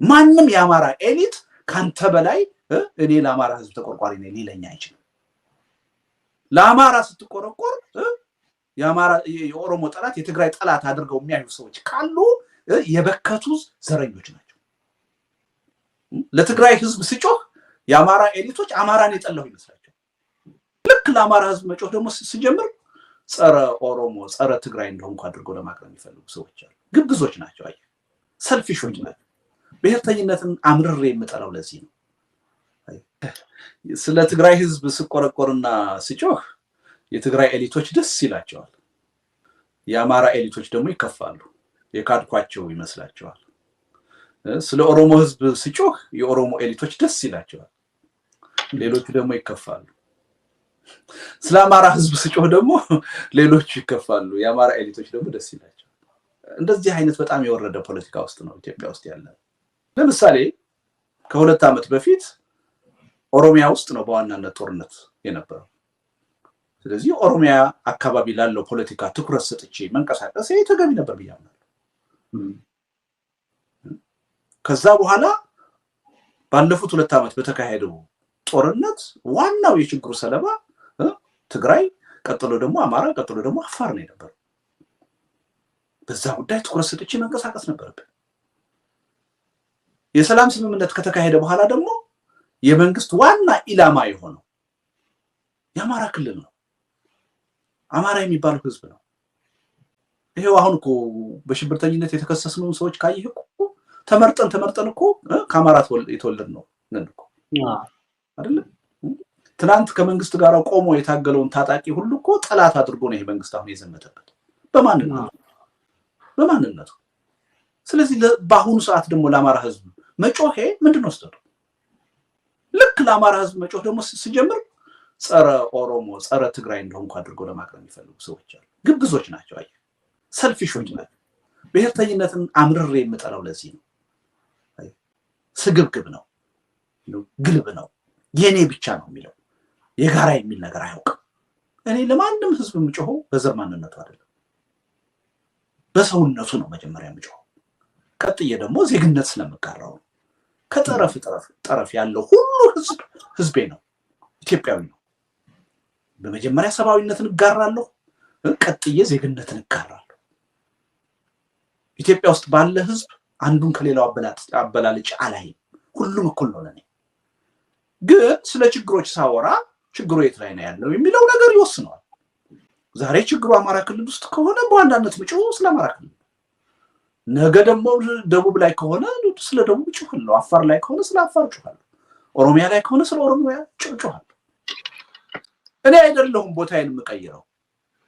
ማንም የአማራ ኤሊት ካንተ በላይ እኔ ለአማራ ህዝብ ተቆርቋሪ ነኝ ሊለኛ አይችልም። ለአማራ ስትቆረቆር የአማራ የኦሮሞ ጠላት የትግራይ ጠላት አድርገው የሚያዩ ሰዎች ካሉ የበከቱ ዘረኞች ናቸው። ለትግራይ ህዝብ ሲጮህ የአማራ ኤሊቶች አማራን የጠላው ይመስላቸው። ልክ ለአማራ ህዝብ መጮህ ደግሞ ሲጀምር ጸረ ኦሮሞ ጸረ ትግራይ እንደሆንኩ አድርገው ለማቅረብ የሚፈልጉ ሰዎች አሉ። ግብዞች ናቸው። አይ ሰልፊሾች ናቸው። ብሔርተኝነትን አምርሬ የምጠላው ለዚህ ነው። ስለ ትግራይ ህዝብ ሲቆረቆርና ሲጮህ የትግራይ ኤሊቶች ደስ ይላቸዋል። የአማራ ኤሊቶች ደግሞ ይከፋሉ። የካድኳቸው ይመስላቸዋል። ስለ ኦሮሞ ህዝብ ሲጮህ የኦሮሞ ኤሊቶች ደስ ይላቸዋል። ሌሎቹ ደግሞ ይከፋሉ። ስለ አማራ ህዝብ ሲጮህ ደግሞ ሌሎቹ ይከፋሉ። የአማራ ኤሊቶች ደግሞ ደስ ይላቸዋል። እንደዚህ አይነት በጣም የወረደ ፖለቲካ ውስጥ ነው ኢትዮጵያ ውስጥ ያለው። ለምሳሌ ከ2 ዓመት በፊት ኦሮሚያ ውስጥ ነው በዋናነት ጦርነት የነበረው። ስለዚህ ኦሮሚያ አካባቢ ላለው ፖለቲካ ትኩረት ሰጥቼ መንቀሳቀስ ተገቢ ነበር ብያለሁ። ከዛ በኋላ ባለፉት 2 ዓመት በተካሄደው ጦርነት ዋናው የችግሩ ሰለባ ትግራይ፣ ቀጥሎ ደግሞ አማራ፣ ቀጥሎ ደግሞ አፋር ነው የነበረው። በዛ ጉዳይ ትኩረት ሰጥቼ መንቀሳቀስ ነበረብን። የሰላም ስምምነት ከተካሄደ በኋላ ደግሞ የመንግስት ዋና ኢላማ የሆነው የአማራ ክልል ነው። አማራ የሚባለው ህዝብ ነው። ይሄው አሁን እኮ በሽብርተኝነት የተከሰስነው ሰዎች ካየህ እኮ ተመርጠን እኮ ከአማራ የተወለድ ነው ነን እኮ አይደል? ትናንት ከመንግስት ጋር ቆሞ የታገለውን ታጣቂ ሁሉ እኮ ጠላት አድርጎ ነው ይሄ መንግስት አሁን የዘመተበት በማንነቱ። ስለዚህ በአሁኑ ሰዓት ደግሞ ለአማራ ህዝብ መጮሄ ምንድነው ስጠቱ? ልክ ለአማራ ህዝብ መጮህ ደግሞ ሲጀምር ጸረ ኦሮሞ ጸረ ትግራይ እንደሆንኩ አድርጎ ለማቅረብ የሚፈልጉ ሰዎች አሉ። ግብዞች ናቸው። አይ ሰልፊሾች ናቸው። ብሔርተኝነትን አምርሬ የምጠላው ለዚህ ነው። አይ ስግብግብ ነው፣ ግልብ ነው፣ የኔ ብቻ ነው የሚለው የጋራ የሚል ነገር አያውቅም። እኔ ለማንም ህዝብ የምጮኸው በዘር ማንነቱ አይደለም፣ በሰውነቱ ነው መጀመሪያ የምጮኸው። ቀጥዬ ደግሞ ዜግነት ስለምጋራው ነው። ከጠረፍ ጠረፍ ያለው ሁሉ ህዝቤ ነው፣ ኢትዮጵያዊ ነው። በመጀመሪያ ሰብአዊነትን እጋራለሁ፣ ቀጥዬ ዜግነትን እጋራለሁ። ኢትዮጵያ ውስጥ ባለ ህዝብ አንዱን ከሌላው አበላልጭ አላይም። ሁሉም እኩል ነው ለኔ። ግን ስለ ችግሮች ሳወራ ችግሩ የት ላይ ነው ያለው የሚለው ነገር ይወስነዋል። ዛሬ ችግሩ አማራ ክልል ውስጥ ከሆነ በዋናነት ምጮህ ስለ አማራ ክልል፣ ነገ ደግሞ ደቡብ ላይ ከሆነ ስለ ደቡብ ጮሃለሁ፣ አፋር ላይ ከሆነ ስለ አፋር ጮሃለሁ፣ ኦሮሚያ ላይ ከሆነ ስለ ኦሮሚያ ጮሃለሁ። እኔ አይደለሁም ቦታዬን የምቀይረው።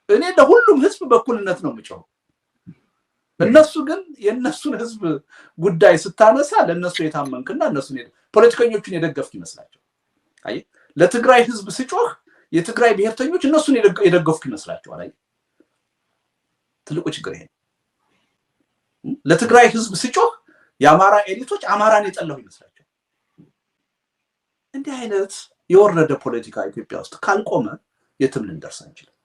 እኔ ለሁሉም ህዝብ በኩልነት ነው የምጮኸው። እነሱ ግን የነሱን ህዝብ ጉዳይ ስታነሳ ለነሱ የታመንክና እነሱን ፖለቲከኞቹን የደገፍክ ይመስላቸው። አይ ለትግራይ ህዝብ ሲጮህ የትግራይ ብሔርተኞች እነሱን የደገፍክ ይመስላቸዋል። አይ ትልቁ ችግር ይሄ ነው። ለትግራይ ህዝብ ሲጮህ የአማራ ኤሊቶች አማራን የጠላው ይመስላቸው። እንዲህ አይነት የወረደ ፖለቲካ ኢትዮጵያ ውስጥ ካልቆመ የትም ልንደርስ አንችልም።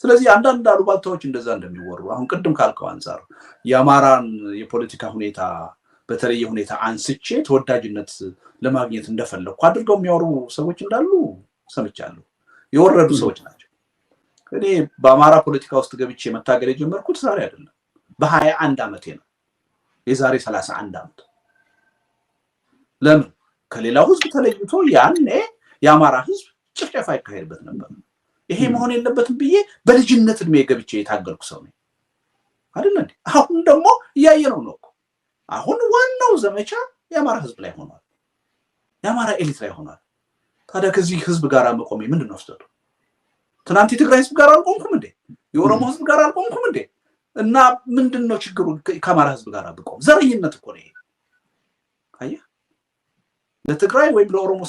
ስለዚህ አንዳንድ አሉባልታዎች እንደዛ እንደሚወሩ አሁን ቅድም ካልከው አንፃር የአማራን የፖለቲካ ሁኔታ በተለየ ሁኔታ አንስቼ ተወዳጅነት ለማግኘት እንደፈለኩ አድርገው የሚያወሩ ሰዎች እንዳሉ ሰምቻለሁ። የወረዱ ሰዎች ናቸው። እኔ በአማራ ፖለቲካ ውስጥ ገብቼ መታገል የጀመርኩት ዛሬ አይደለም፣ በ21 ዓመቴ ነው። የዛሬ 31 ዓመት። ለምን ከሌላው ህዝብ ተለይቶ ያኔ የአማራ ህዝብ ጭፍጨፋ ይካሄድበት ነበር። ይሄ መሆን የለበትም ብዬ በልጅነት እድሜ ገብቼ የታገልኩ ሰው ነኝ አይደል እንዴ? አሁን ደግሞ እያየነው ነው እኮ። አሁን ዋናው ዘመቻ የአማራ ህዝብ ላይ ሆኗል፣ የአማራ ኤሊት ላይ ሆኗል። ታዲያ ከዚህ ህዝብ ጋር መቆሜ ምንድነው ስህተቱ? ትናንት የትግራይ ህዝብ ጋር አልቆምኩም እንዴ? የኦሮሞ ህዝብ ጋር አልቆምኩም እንዴ? እና ምንድነው ችግሩ ከአማራ ህዝብ ጋር ብቆም? ዘረኝነት እኮ ነው ይሄ። አየህ፣ ለትግራይ ወይም ለኦሮሞ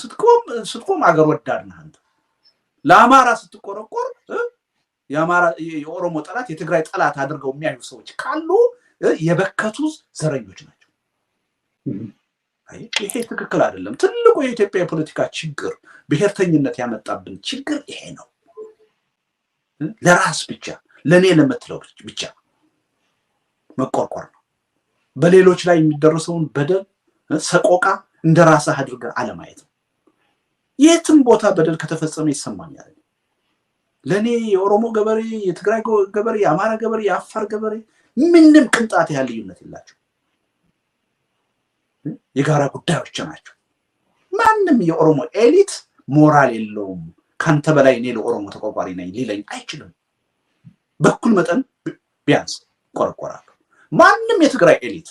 ስትቆም አገር ወዳድ ነህ አንተ። ለአማራ ስትቆረቆር የኦሮሞ ጠላት የትግራይ ጠላት አድርገው የሚያዩ ሰዎች ካሉ የበከቱ ዘረኞች ናቸው። ይሄ ትክክል አይደለም። ትልቁ የኢትዮጵያ የፖለቲካ ችግር ብሔርተኝነት ያመጣብን ችግር ይሄ ነው። ለራስ ብቻ ለኔ ለምትለው ብቻ መቆርቆር ነው። በሌሎች ላይ የሚደርሰውን በደል ሰቆቃ እንደራስህ አድርገህ አለማየት ነው። የትም ቦታ በደል ከተፈጸመ ይሰማኛል። ለኔ የኦሮሞ ገበሬ፣ የትግራይ ገበሬ፣ የአማራ ገበሬ፣ የአፋር ገበሬ ምንም ቅንጣት ያህል ልዩነት የላቸው። የጋራ ጉዳዮች ናቸው። ማንም የኦሮሞ ኤሊት ሞራል የለውም ካንተ በላይ እኔ ለኦሮሞ ተቆርቋሪ ነኝ ሊለኝ አይችልም። በኩል መጠን ቢያንስ ቆርቆራለሁ። ማንም የትግራይ ኤሊት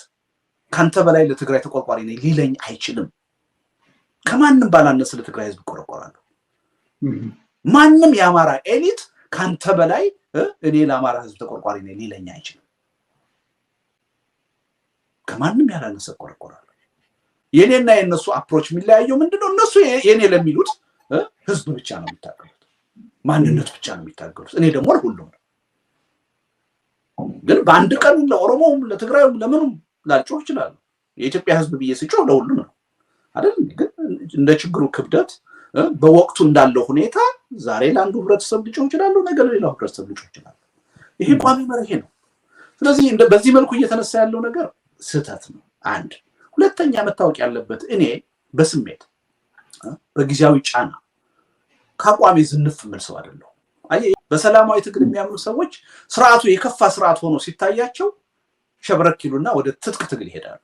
ካንተ በላይ ለትግራይ ተቆርቋሪ ነኝ ሊለኝ አይችልም። ከማንም ባላነሰ ለትግራይ ህዝብ ቆርቆራለሁ። ማንም የአማራ ኤሊት ካንተ በላይ እኔ ለአማራ ህዝብ ተቆርቋሪ ነኝ ሊለኝ አይችልም። ከማንም ያላነሰ ቆርቆራለሁ። የኔና የነሱ አፕሮች የሚለያየው ምንድነው? እነሱ የኔ ለሚሉት ህዝብ ብቻ ነው የሚታገሉት፣ ማንነት ብቻ ነው የሚታገሉት። እኔ ደግሞ ለሁሉም ነው። ግን በአንድ ቀን ለኦሮሞም ለትግራይም ለምንም ላልጮህ ይችላል። የኢትዮጵያ ህዝብ ብዬ ስጮህ ለሁሉም ነው አይደል? ግን እንደ ችግሩ ክብደት በወቅቱ እንዳለው ሁኔታ ዛሬ ለአንዱ ህብረተሰብ ልጮህ ይችላል፣ ነገ ለሌላው ህብረተሰብ ልጮህ ይችላል። ይሄ ቋሚ መርሄ ነው። ስለዚህ በዚህ መልኩ እየተነሳ ያለው ነገር ስህተት ነው። አንድ ሁለተኛ መታወቅ ያለበት እኔ በስሜት በጊዜያዊ ጫና ከአቋሜ ዝንፍ ምን ሰው አይደለሁ። በሰላማዊ ትግል የሚያምኑ ሰዎች ስርዓቱ የከፋ ስርዓት ሆኖ ሲታያቸው ሸብረክ ይሉና ወደ ትጥቅ ትግል ይሄዳሉ።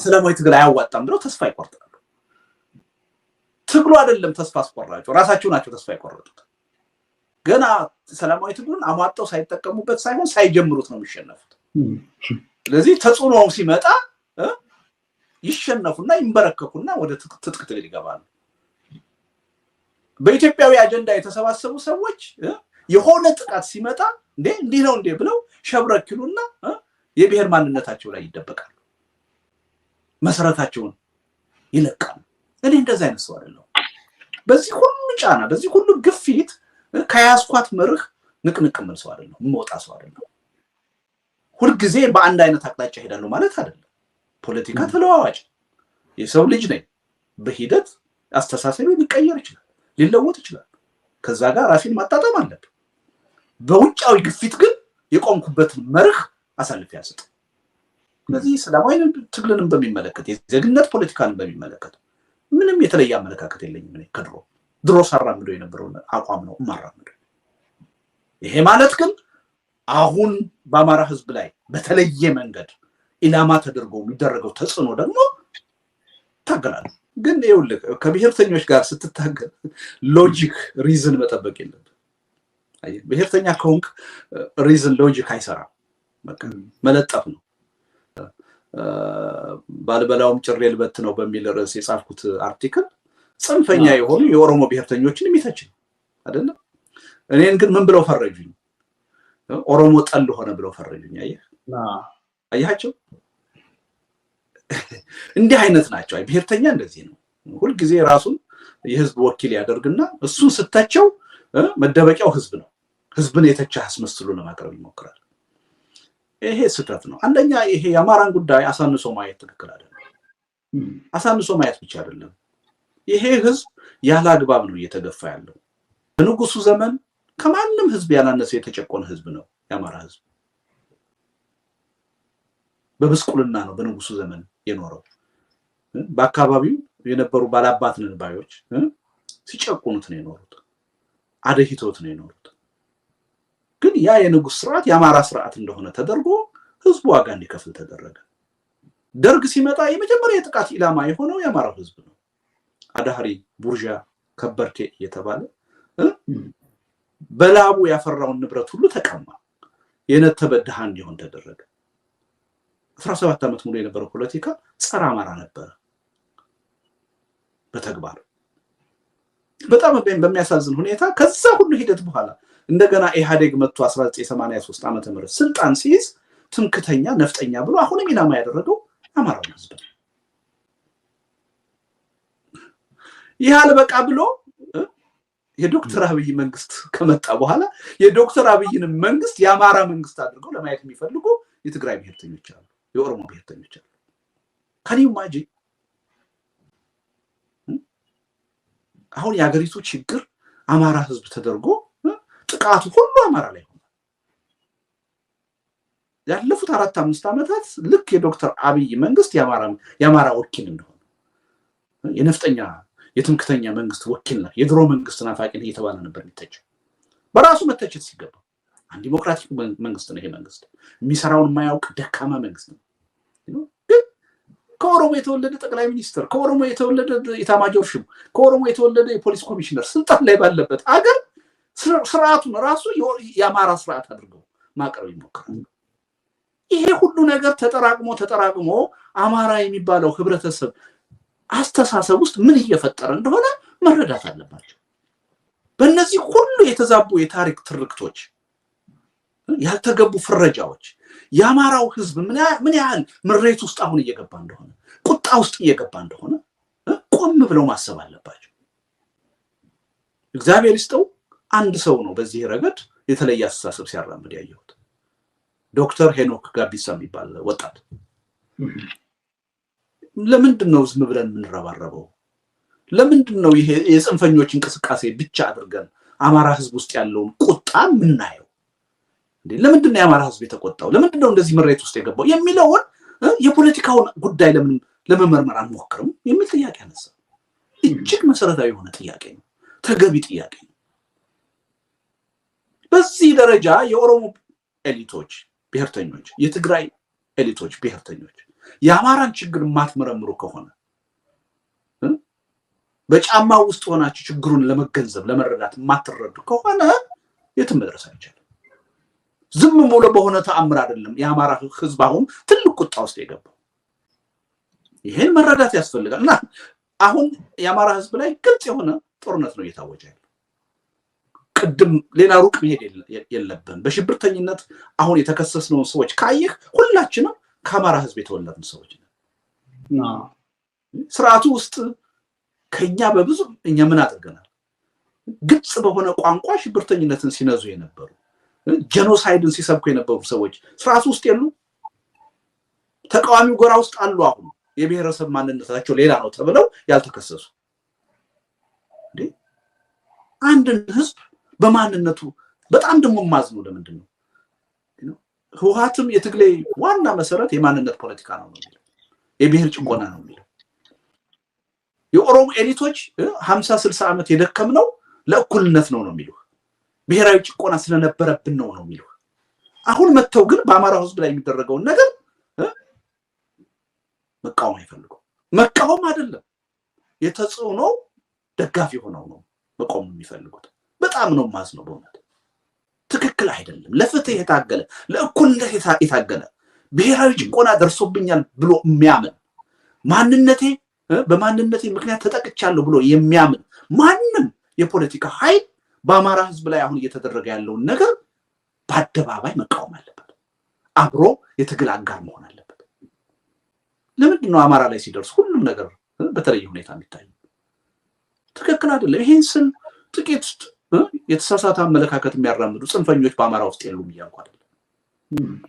ሰላማዊ ትግል አያዋጣም ብለው ተስፋ ይቆርጣሉ። ትግሉ አይደለም ተስፋ አስቆራቸው፣ ራሳቸው ናቸው ተስፋ ይቆርጡት። ገና ሰላማዊ ትግሉን አሟጣው ሳይጠቀሙበት ሳይሆን ሳይጀምሩት ነው የሚሸነፉት። ስለዚህ ተጽዕኖው ሲመጣ ይሸነፉና ይንበረከኩና ወደ ትጥቅ ትግል ይገባሉ። በኢትዮጵያዊ አጀንዳ የተሰባሰቡ ሰዎች የሆነ ጥቃት ሲመጣ እንዲህ ነው እንዴ ብለው ሸብረክ ይሉና የብሔር ማንነታቸው ላይ ይደበቃሉ፣ መሰረታቸውን ይለቃሉ። እኔ እንደዛ አይነት ሰው አይደለሁ። በዚህ ሁሉ ጫና፣ በዚህ ሁሉ ግፊት ከያዝኳት መርህ ንቅንቅ ምን ሰው አይደለሁ፣ የምወጣ ሰው አይደለሁ። ሁልጊዜ በአንድ አይነት አቅጣጫ ሄዳለሁ ማለት አይደለም። ፖለቲካ ተለዋዋጭ የሰው ልጅ ነኝ። በሂደት አስተሳሰቤ ሊቀየር ይችላል፣ ሊለወጥ ይችላል። ከዛ ጋር ራሴን ማጣጣም አለብኝ። በውጫዊ ግፊት ግን የቆምኩበትን መርህ አሳልፌ አልሰጥም። ስለዚህ ሰላማዊ ትግልንም በሚመለከት የዜግነት ፖለቲካን በሚመለከት ምንም የተለየ አመለካከት የለኝም። እኔ ድሮ ሳራምደው የነበረውን አቋም ነው የማራምደው። ይሄ ማለት ግን አሁን በአማራ ህዝብ ላይ በተለየ መንገድ ኢላማ ተደርጎ የሚደረገው ተጽዕኖ ደግሞ ታገላለሁ። ግን ይኸውልህ ከብሔርተኞች ጋር ስትታገል ሎጂክ ሪዝን መጠበቅ የለብህም። ብሔርተኛ ከሆንክ ሪዝን ሎጂክ አይሰራም። መለጠፍ ነው። ባልበላውም ጭሬ ልበት ነው በሚል ርዕስ የጻፍኩት አርቲክል ጽንፈኛ የሆኑ የኦሮሞ ብሔርተኞችን የሚተች ነው አይደለም። እኔን ግን ምን ብለው ፈረጁኝ? ኦሮሞ ጠል ሆነ ብለው ፈረጁኝ። አያቸው እንዲህ አይነት ናቸው። ብሔርተኛ እንደዚህ ነው። ሁልጊዜ ራሱን የህዝብ ወኪል ያደርግና እሱን ስተቸው መደበቂያው ህዝብ ነው። ህዝብን የተቻ አስመስሎ ለማቅረብ ይሞክራል። ይሄ ስህተት ነው። አንደኛ ይሄ የአማራን ጉዳይ አሳንሶ ማየት ትክክል አይደለም። አሳንሶ ማየት ብቻ አይደለም። ይሄ ህዝብ ያለ አግባብ ነው እየተገፋ ያለው። በንጉሱ ዘመን ከማንም ህዝብ ያላነሰ የተጨቆነ ህዝብ ነው የአማራ ህዝብ። በብስቁልና ነው በንጉሱ ዘመን የኖረው። በአካባቢው የነበሩ ባላባት ነን ባዮች ሲጨቁኑት ነው የኖሩት፣ አደሂቶት ነው የኖሩት። ግን ያ የንጉስ ስርዓት የአማራ ስርዓት እንደሆነ ተደርጎ ህዝቡ ዋጋ እንዲከፍል ተደረገ። ደርግ ሲመጣ የመጀመሪያ የጥቃት ኢላማ የሆነው የአማራው ህዝብ ነው። አዳህሪ ቡርዣ ከበርቴ እየተባለ በላቡ ያፈራውን ንብረት ሁሉ ተቀማ። የነተበ ድሃ እንዲሆን ተደረገ። 17 ዓመት ሙሉ የነበረው ፖለቲካ ጸረ አማራ ነበረ በተግባር። በጣም በሚያሳዝን ሁኔታ ከዛ ሁሉ ሂደት በኋላ እንደገና ኢህአዴግ መጥቶ 1983 ዓመተ ምህረት ስልጣን ሲይዝ ትምክተኛ ነፍጠኛ ብሎ አሁንም ኢላማ ያደረገው አማራው ህዝብ ነው። ይህ አልበቃ ብሎ የዶክተር አብይ መንግስት ከመጣ በኋላ የዶክተር አብይን መንግስት የአማራ መንግስት አድርገው ለማየት የሚፈልጉ የትግራይ ብሔርተኞች አሉ፣ የኦሮሞ ብሔርተኞች አሉ። ከኒው ማጂ አሁን የሀገሪቱ ችግር አማራ ህዝብ ተደርጎ ጥቃቱ ሁሉ አማራ ላይ ሆነ። ያለፉት 4-5 ዓመታት ልክ የዶክተር አብይ መንግስት ያማራ ወኪል እንደሆነ የነፍጠኛ የትምክተኛ መንግስት ወኪል ነው የድሮ መንግስት ናፋቂ ነው እየተባለ ነበር የሚተቸው በራሱ መተቸት ሲገባ አንድ ዲሞክራቲክ መንግስት ነው ይሄ መንግስት የሚሰራውን የማያውቅ ደካማ መንግስት ነው ከኦሮሞ የተወለደ ጠቅላይ ሚኒስትር ከኦሮሞ የተወለደ ኢታማጆር ሹም ከኦሮሞ የተወለደ የፖሊስ ኮሚሽነር ስልጣን ላይ ባለበት አገር ስርዓቱን ራሱ ያማራ ስርዓት አድርገው ማቅረብ ይሞክራል ይሄ ሁሉ ነገር ተጠራቅሞ አማራ የሚባለው ህብረተሰብ አስተሳሰብ ውስጥ ምን እየፈጠረ እንደሆነ መረዳት አለባቸው በእነዚህ ሁሉ የተዛቡ የታሪክ ትርክቶች ያልተገቡ ፍረጃዎች ያማራው ህዝብ ምን ያህል ምሬት ውስጥ አሁን እየገባ እንደሆነ ቁጣ ውስጥ እየገባ እንደሆነ ቆም ብለው ማሰብ አለባቸው እግዚአብሔር ይስጠው አንድ ሰው ነው በዚህ ረገድ የተለየ አስተሳሰብ ሲያራምድ ያየሁት ዶክተር ሄኖክ ጋቢሳ የሚባል ወጣት ለምንድነው ዝም ብለን የምንረባረበው ለምንድነው ይሄ የጽንፈኞች እንቅስቃሴ ብቻ አድርገን አማራ ህዝብ ውስጥ ያለውን ቁጣ ምናየው ለምንድነው ያማራ ህዝብ የተቆጣው ለምንድነው እንደዚህ ምሬት ውስጥ የገባው የሚለውን የፖለቲካውን ጉዳይ ለመመርመር አንሞክርም የሚል ጥያቄ አነሳ እጅግ መሰረታዊ የሆነ ጥያቄ ነው ተገቢ ጥያቄ ነው በዚህ ደረጃ የኦሮሞ ኤሊቶች ብሔርተኞች የትግራይ ኤሊቶች ብሔርተኞች የአማራን ችግር ማትመረምሩ ከሆነ በጫማው ውስጥ ሆናችሁ ችግሩን ለመገንዘብ ለመረዳት ማትረዱ ከሆነ የትም መድረስ አይቻልም ዝም ብሎ በሆነ ተአምር አይደለም የአማራ ህዝብ አሁን ትልቅ ቁጣ ውስጥ የገባው ይሄን መረዳት ያስፈልጋልና አሁን የአማራ ህዝብ ላይ ግልጽ የሆነ ጦርነት ነው እየታወጀ ያለው ቅድም ሌላ ሩቅ መሄድ የለብን በሽብርተኝነት አሁን የተከሰስነው ሰዎች ካየህ ሁላችንም ከአማራ ህዝብ የተወለድን ሰዎች ነን ስርዓቱ ውስጥ ከኛ በብዙ እኛ ምን አድርገናል ግልጽ በሆነ ቋንቋ ሽብርተኝነትን ሲነዙ የነበሩ ጄኖሳይድን ሲሰብኩ የነበሩ ሰዎች ስርዓቱ ውስጥ የሉ ተቃዋሚው ጎራ ውስጥ አሉ አሁን የብሔረሰብ ማንነታቸው ሌላ ነው ተብለው ያልተከሰሱ አንድን ህዝብ በማንነቱ በጣም ደሞ ማዝነው ለምንድነው ህወሓትም የትግሌ ዋና መሰረት የማንነት ፖለቲካ ነው የሚለው የብሔር ጭቆና ነው የሚለው የኦሮሞ ኤሊቶች 50-60 ዓመት የደከምነው ለእኩልነት ነው የሚለው ብሔራዊ ጭቆና ስለነበረብን ነው የሚለው አሁን መተው ግን በአማራው ህዝብ ላይ የሚደረገው ነገር መቃወም አይፈልጉ መቃወም አይደለም የተጽዕኖ ደጋፊ ሆነው ነው መቆም የሚፈልጉት በጣም ነው ማዝነው በእውነት ትክክል አይደለም ለፍትህ የታገለ ለእኩልነት የታገለ ብሔራዊ ጭቆና ደርሶብኛል ብሎ የሚያምን ማንነቴ በማንነቴ ምክንያት ተጠቅቻለሁ ብሎ የሚያምን ማንንም የፖለቲካ ኃይል በአማራ ህዝብ ላይ አሁን እየተደረገ ያለውን ነገር በአደባባይ መቃወም አለበት አብሮ የትግል አጋር መሆን አለበት ለምንድነው አማራ ላይ ሲደርስ ሁሉም ነገር በተለየ ሁኔታ የሚታይ ትክክል አይደለም ይሄን ስል ጥቂት የተሳሳተ አመለካከት የሚያራምዱ ጽንፈኞች በአማራ ውስጥ የሉም ይያልኩ አይደለም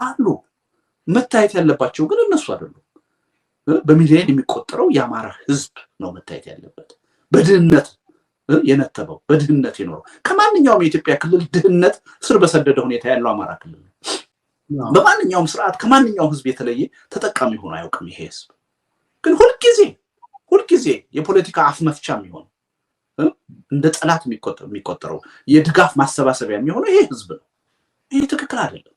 አሉ መታየት ያለባቸው ግን እነሱ አይደሉም በሚሊዮን የሚቆጠረው የአማራ ህዝብ ነው መታየት ያለበት በድህነት የነተበው በድህነት የኖረው ከማንኛውም የኢትዮጵያ ክልል ድህነት ስር በሰደደ ሁኔታ ያለው አማራ ክልል በማንኛውም ስርዓት ከማንኛውም ህዝብ የተለየ ተጠቃሚ ሆኖ አያውቅም ይሄ ህዝብ ግን ሁልጊዜ የፖለቲካ አፍመፍቻ የሚሆን እንደ ጠላት የሚቆጠረው የድጋፍ ማሰባሰቢያ የሚሆነው ይሄ ህዝብ ነው ይሄ ትክክል አይደለም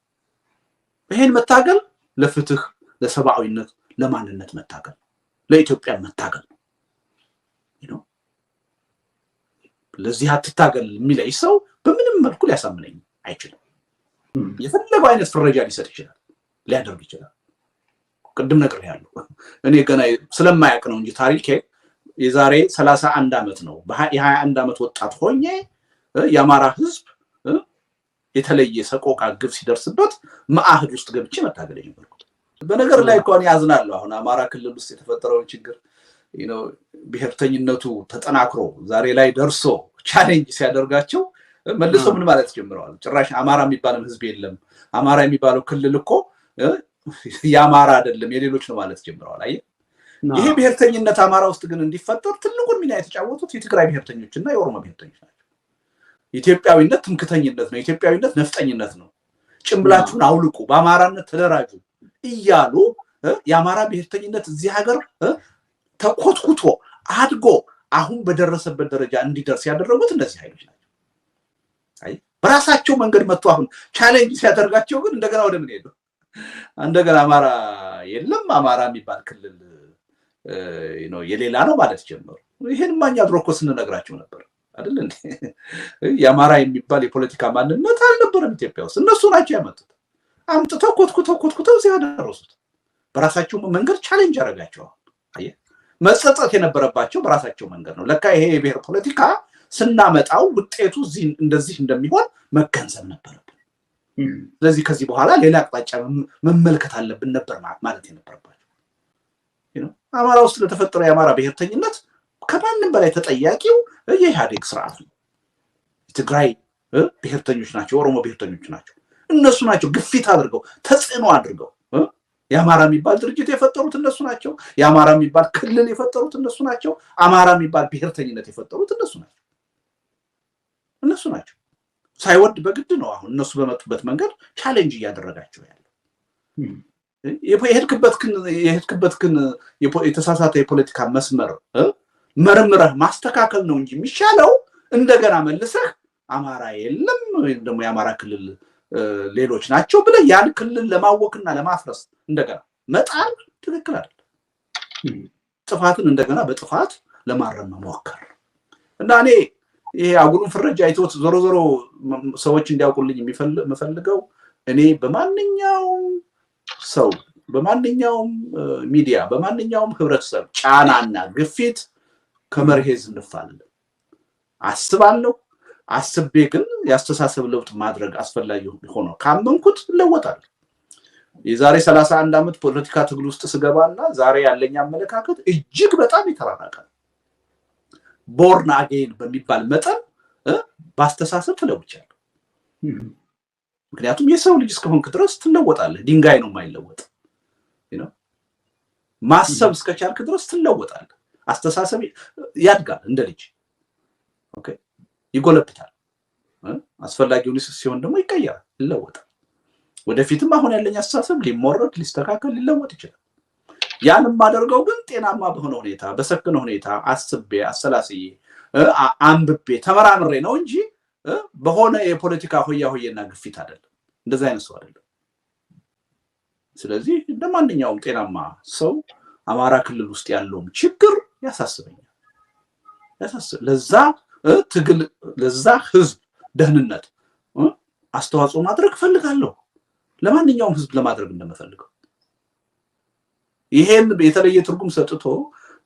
ይሄን መታገል ለፍትህ ለሰብአዊነት ለማንነት መታገል ለኢትዮጵያ መታገል ነው ለዚህ አትታገል የሚለይ ሰው በምንም መልኩ ሊያሳምነኝ አይችልም የፈለገው አይነት ፍረጃ ሊሰጥ ይችላል ሊያደርግ ይችላል ቅድም ነገር ያለው እኔ ገና ስለማያውቅ ነው እንጂ ታሪኬ የዛሬ 31 ዓመት ነው የ21 ዓመት ወጣት ሆኜ የአማራ ህዝብ የተለየ ሰቆቃ ግብ ሲደርስበት ማአህድ ውስጥ ገብቼ መታገል ጀመርኩት በነገር ላይ እንኳን ያዝናለሁ አሁን አማራ ክልል ውስጥ የተፈጠረው ችግር ብሔርተኝነቱ ተጠናክሮ ዛሬ ላይ ደርሶ ቻሌንጅ ሲያደርጋቸው መልሶ ምን ማለት ጀምረዋል ጭራሽ አማራ የሚባል ህዝብ የለም አማራ የሚባለው ክልል እኮ ያማራ አይደለም የሌሎች ነው ማለት ጀምረዋል አይ ይሄ ብሔርተኝነት አማራ ውስጥ ግን እንዲፈጠር ትልቁን ሚና የተጫወቱት የትግራይ ብሔርተኞችና የኦሮሞ ብሔርተኞች ናቸው ኢትዮጵያዊነት ትምክተኝነት ነው ኢትዮጵያዊነት ነፍጠኝነት ነው ጭምብላችሁን አውልቁ በአማራነት ተደራጁ እያሉ የአማራ ብሔርተኝነት እዚህ ሀገር ተኮትኩቶ አድጎ አሁን በደረሰበት ደረጃ እንዲደርስ ያደረጉት እነዚህ ኃይሎች ናቸው። አይ በራሳቸው መንገድ መጥቶ አሁን ቻሌንጅ ሲያደርጋቸው ግን እንደገና ወደ ምን ሄዱ? እንደገና አማራ የለም አማራ የሚባል ክልል የሌላ ነው ማለት ጀመሩ። ይሄን ማኛ ድሮ እኮ ስንነግራቸው ነበር አይደል እንዴ? የአማራ የሚባል የፖለቲካ ማንነት አልነበረም ኢትዮጵያ ውስጥ። እነሱ ናቸው ያመጡት። አምጥተው ኮትኩተው ሲያደርሱት በራሳቸው መንገድ ቻሌንጅ ያደርጋቸዋል። አየ መጸጸት የነበረባቸው በራሳቸው መንገድ ነው። ለካ ይሄ የብሔር ፖለቲካ ስናመጣው ውጤቱ እንደዚህ እንደሚሆን መገንዘብ ነበረብን። ስለዚህ ከዚህ በኋላ ሌላ አቅጣጫ መመልከት አለብን ነበር ማለት የነበረባቸው። አማራ ውስጥ ለተፈጠረው የአማራ ብሔርተኝነት ከማንም በላይ ተጠያቂው የኢህአዴግ ስርዓት ነው። የትግራይ ብሔርተኞች ናቸው፣ የኦሮሞ ብሔርተኞች ናቸው። እነሱ ናቸው ግፊት አድርገው ተጽዕኖ አድርገው የአማራ የሚባል ድርጅት የፈጠሩት እነሱ ናቸው። የአማራ የሚባል ክልል የፈጠሩት እነሱ ናቸው። አማራ የሚባል ብሔርተኝነት የፈጠሩት እነሱ ናቸው። ሳይወድ በግድ ነው አሁን እነሱ በመጡበት መንገድ ቻሌንጅ እያደረጋቸው ያለው። የሄድክበትክን የተሳሳተ የፖለቲካ መስመር መርምረህ ማስተካከል ነው እንጂ የሚሻለው እንደገና መልሰህ አማራ የለም ወይም ደግሞ የአማራ ክልል ሌሎች ናቸው ብለህ ያን ክልል ለማወክና ለማፍረስ እንደገና መጣል ትክክል አይደለም። ጥፋትን እንደገና በጥፋት ለማረም መሞከር እና እኔ ይሄ አጉሉን ፍረጃ አይቶት ዞሮ ሰዎች እንዲያውቁልኝ የምፈልገው እኔ በማንኛውም ሰው በማንኛውም ሚዲያ በማንኛውም ህብረተሰብ ጫናና ግፊት ከመርሄዝ እንፋለን አስባለሁ። አስቤ ግን ያስተሳሰብ ለውጥ ማድረግ አስፈላጊ ሆኖ ካመንኩት ለወጣለሁ። የዛሬ 31 ዓመት ፖለቲካ ትግል ውስጥ ስገባና ዛሬ ያለኝ አመለካከት እጅግ በጣም ይተራራቃል። ቦርን አጌን በሚባል መጠን ባስተሳሰብ ተለውጫለሁ። ምክንያቱም የሰው ልጅ እስከሆንክ ድረስ ትለወጣለህ። ድንጋይ ነው የማይለወጥ ማሰብ እስከቻልክ ድረስ ትለወጣለህ። አስተሳሰብ ያድጋል እንደ ልጅ ኦኬ ይጎለብታል። አስፈላጊው ሲሆን ደግሞ ይቀየራል፣ ይለወጣል። ወደፊትም አሁን ያለኝ አስተሳሰብ ሊሞረድ ሊስተካከል ሊለወጥ ይችላል። ያን ማደርገው ግን ጤናማ በሆነ ሁኔታ በሰከነ ሁኔታ አስቤ አሰላስዬ አንብቤ ተመራምሬ ነው እንጂ በሆነ የፖለቲካ ሆያሆየና ግፊት አይደለም። እንደዛ አይነት ሰው አይደለም። ስለዚህ እንደማንኛውም ጤናማ ሰው አማራ ክልል ውስጥ ያለውም ችግር ያሳስበኛል። ለዛ ትግል ለዛ ህዝብ ደህንነት አስተዋጽኦ ማድረግ ፈልጋለሁ። ለማንኛውም ህዝብ ለማድረግ እንደምፈልገው ይሄን የተለየ ትርጉም ሰጥቶ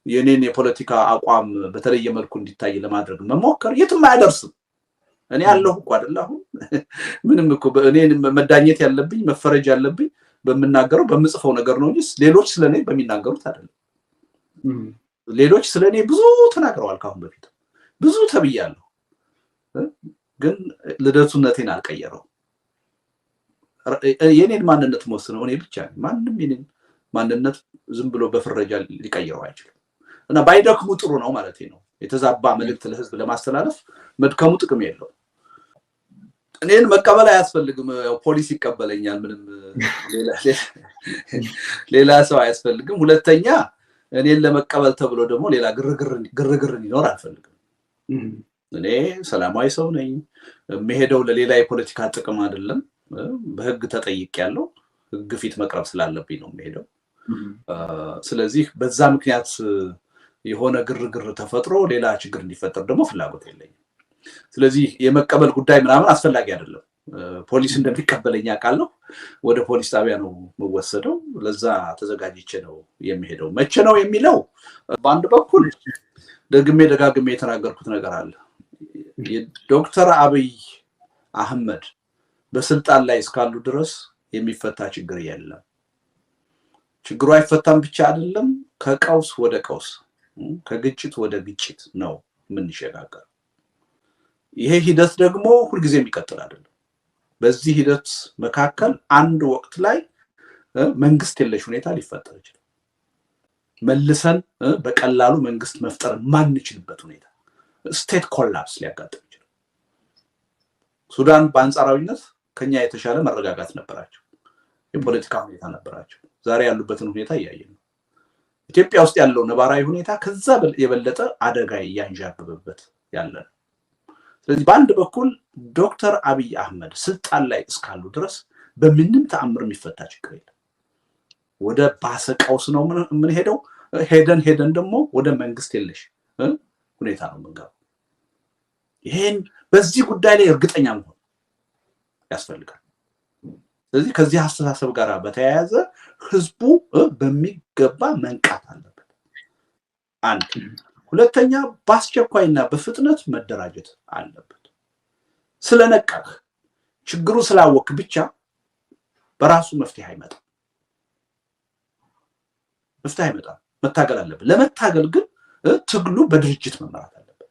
የኔን የፖለቲካ አቋም በተለየ መልኩ እንዲታይ ለማድረግ መሞከር የትም አያደርስም። እኔ ያለሁ እኮ አይደል አሁን ምንም እኮ እኔን መዳኘት ያለብኝ መፈረጅ ያለብኝ በመናገረው በመጽፈው ነገር ነው እንጂ ሌሎች ስለኔ በሚናገሩት አይደለም። ሌሎች ስለኔ ብዙ ተናግረዋል ካሁን በፊት ብዙ ተብያለሁ። ግን ልደቱነቴን አልቀየረው። የኔን ማንነት መወስነው እኔ ብቻ ነኝ። ማንም የኔን ማንነት ዝም ብሎ በፍረጃ ሊቀይረው አይችልም። እና ባይደክሙ ጥሩ ነው ማለት ነው። የተዛባ መልእክት ለህዝብ ለማስተላለፍ መድከሙ ጥቅም የለው። እኔን መቀበል አያስፈልግም። ፖሊስ ይቀበለኛል። ምንም ሌላ ሰው አያስፈልግም። ሁለተኛ እኔን ለመቀበል ተብሎ ደግሞ ሌላ ግርግር እንዲኖር አልፈልግም። እኔ ሰላማዊ ሰው ነኝ። መሄደው ለሌላ የፖለቲካ ጥቅም አይደለም። በህግ ተጠይቄያለሁ። ህግ ፊት መቅረብ ስላለብኝ ነው መሄደው። ስለዚህ በዛ ምክንያት የሆነ ግርግር ተፈጥሮ ሌላ ችግር እንዲፈጠር ደግሞ ፍላጎት የለኝም። ስለዚህ የመቀበል ጉዳይ ምናምን አስፈላጊ አይደለም። ፖሊስ እንደሚቀበለኝ አውቃለሁ። ወደ ፖሊስ ጣቢያ ነው የምወሰደው። ለዛ ተዘጋጅቼ ነው የሚሄደው። መቼ ነው የሚለው በአንድ በኩል ደጋግሜ የተናገርኩት ነገር አለ። የዶክተር አብይ አህመድ በስልጣን ላይ እስካሉ ድረስ የሚፈታ ችግር የለም። ችግሩ አይፈታም ብቻ አይደለም፣ ከቀውስ ወደ ቀውስ ከግጭት ወደ ግጭት ነው የምንሸጋገር። ይሄ ሂደት ደግሞ ሁልጊዜ የሚቀጥል አይደለም። በዚህ ሂደት መካከል አንድ ወቅት ላይ መንግስት የለሽ ሁኔታ ሊፈጠር ይችላል። መልሰን በቀላሉ መንግስት መፍጠር ማንችልበት ሁኔታ ስቴት ኮላፕስ ሊያጋጥም ይችላል። ሱዳን በአንጻራዊነት ከኛ የተሻለ መረጋጋት ነበራቸው የፖለቲካ ሁኔታ ነበራቸው ዛሬ ያሉበትን ሁኔታ ያያየን ኢትዮጵያ ውስጥ ያለው ነባራዊ ሁኔታ ከዛ የበለጠ አደጋ ያንዣበበበት ያለ ስለዚህ በአንድ በኩል ዶክተር አብይ አህመድ ስልጣን ላይ እስካሉ ድረስ በምንም ተአምር የሚፈታ ችግር የለም ወደ ባሰቀውስ ነው ምን ሄደን ደግሞ ወደ መንግስት የለሽ ሁኔታ ነው መንጋው ይሄን በዚህ ጉዳይ ላይ እርግጠኛ መሆን ያስፈልጋል ስለዚህ ከዚህ አስተሳሰብ ጋር በተያያዘ ህዝቡ በሚገባ መንቃት አለበት አንድ ሁለተኛ በአስቸኳይና በፍጥነት መደራጀት አለበት ስለነቃህ ችግሩ ስላወቅ ብቻ በራሱ መፍትሄ አይመጣም መታገል አለበት ለመታገል ግን ትግሉ በድርጅት መመራት አለበት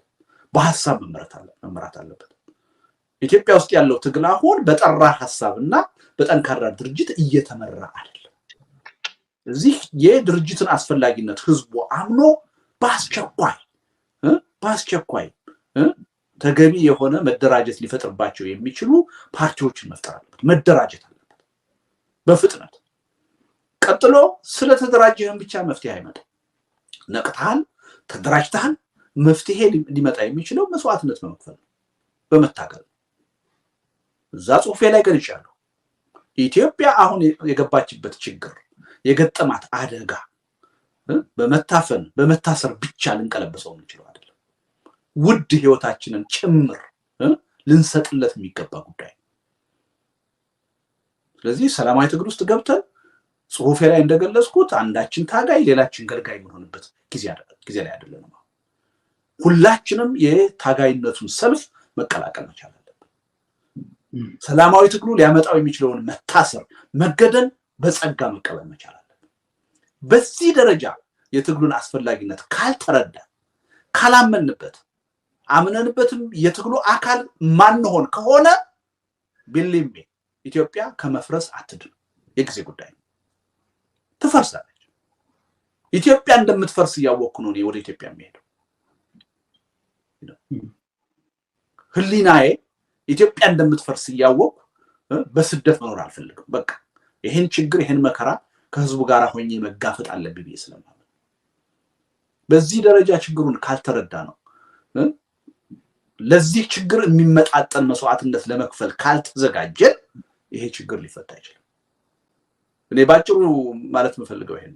በሐሳብ መመራት አለበት ኢትዮጵያ ውስጥ ያለው ትግል አሁን በጠራ ሐሳብና በጠንካራ ድርጅት እየተመራ አይደለም እዚህ የድርጅትን አስፈላጊነት ህዝቡ አምኖ በአስቸኳይ ተገቢ የሆነ መደራጀት ሊፈጥርባቸው የሚችሉ ፓርቲዎችን መፍጠር አለበት መደራጀት አለበት በፍጥነት ቀጥሎ ስለተደራጀህም ብቻ መፍትሄ አይመጣም ነቅታል ተደራጅተሃል መፍትሄ ሊመጣ የሚችለው መስዋዕትነት በመክፈል በመታገል እዛ ጽሁፌ ላይ ገልጫለሁ ኢትዮጵያ አሁን የገባችበት ችግር የገጠማት አደጋ በመታፈን በመታሰር ብቻ ልንቀለበሰው እንችላለን አይደለም ውድ ህይወታችንን ጭምር ልንሰጥለት የሚገባ ጉዳይ ስለዚህ ሰላማዊ ትግል ውስጥ ገብተን ጽሁፌ ላይ እንደገለጽኩት አንዳችን ታጋይ ሌላችን ገልጋይ የሆነበት ጊዜ ላይ አይደለም ሁላችንም የታጋይነቱን ሰልፍ መቀላቀል መቻል አለብን ሰላማዊ ትግሉ ሊያመጣው የሚችለውን መታሰር መገደል በጸጋ መቀበል መቻል አለብን በዚህ ደረጃ የትግሉን አስፈላጊነት ካልተረዳ ካላመንበት አምነንበትም የትግሉ አካል ማንሆን ከሆነ ቢልም ኢትዮጵያ ከመፍረስ አትድን የጊዜ ጉዳይ ትፈርሳለች ኢትዮጵያ እንደምትፈርስ ያወቅኩ ነው ወደ ኢትዮጵያ የሚሄደው ህሊናዬ ኢትዮጵያ እንደምትፈርስ ያወቅኩ በስደት መኖር አልፈልግም በቃ ይሄን ችግር ይሄን መከራ ከህዝቡ ጋር ሆኜ መጋፈጥ አለብኝ ስለማለት በዚህ ደረጃ ችግሩን ካልተረዳ ነው ለዚህ ችግር የሚመጣጠን መስዋዕትነት ለመክፈል ካልተዘጋጀ ይሄ ችግር ሊፈታ ይችላል እኔ ባጭሩ ማለት መፈልገው ይሄን